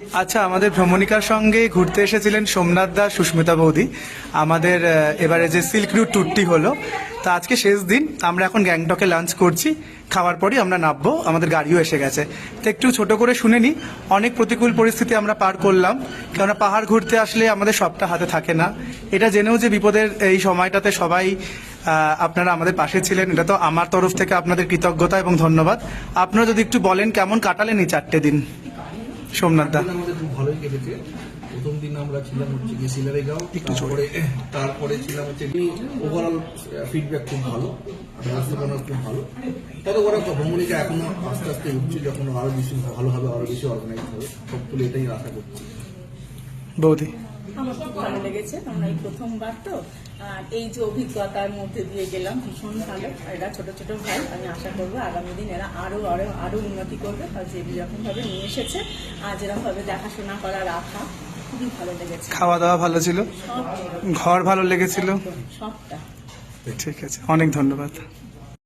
আচ্ছা, আমাদের ভ্রমণিকার সঙ্গে ঘুরতে এসেছিলেন সোমনাথ দা, সুস্মিতা বৌদি। আমাদের এবারে যে সিল্ক রুট ট্যুরটি হলো, তা আজকে শেষ দিন। আমরা এখন গ্যাংটকে লাঞ্চ করছি, খাওয়ার পরই আমরা নামবো, আমাদের গাড়িও এসে গেছে। তো একটু ছোট করে শুনে নি। অনেক প্রতিকূল পরিস্থিতি আমরা পার করলাম, কেননা পাহাড় ঘুরতে আসলে আমাদের সবটা হাতে থাকে না। এটা জেনেও যে বিপদের এই সময়টাতে সবাই আপনারা আমাদের পাশে ছিলেন, এটা তো আমার তরফ থেকে আপনাদের কৃতজ্ঞতা এবং ধন্যবাদ। আপনারা যদি একটু বলেন কেমন কাটালেন এই 4টে দিন, সোমনাথ দা। আমাদের খুব ভালোই কেটেছে। প্রথম দিন আমরা ছিলাম হচ্ছে গিয়ে সিলারেগাঁও, তারপরে ছিলাম হচ্ছে ওভারঅল ফিডব্যাক খুব ভালো, ব্যবস্থাপনা খুব ভালো। তবে ওরা ভ্রমণিকা এখনো আস্তে আস্তে উঠছে, যখন আরো বেশি ভালো হবে, আরো বেশি অর্গানাইজ হবে, সবগুলো এটাই আশা করছি। বৌদি, আমার খুব ভালো লেগেছে। আমরা এই প্রথমবার তো, আর এই যে অভিজ্ঞতার মধ্যে দিয়ে গেলাম, ভীষণ ভালো। এরা ছোট ছোট ভাই, আমি আশা করবো আগামী দিন এরা আরো আরো আরো উন্নতি করবে। আর যে যেরকম ভাবে নিয়ে এসেছে, আর যেরকম ভাবে দেখাশোনা করা, রাখা, খুবই ভালো লেগেছে। খাওয়া দাওয়া ভালো ছিল, সব ঘর ভালো লেগেছিল, সবটা। ঠিক আছে, অনেক ধন্যবাদ।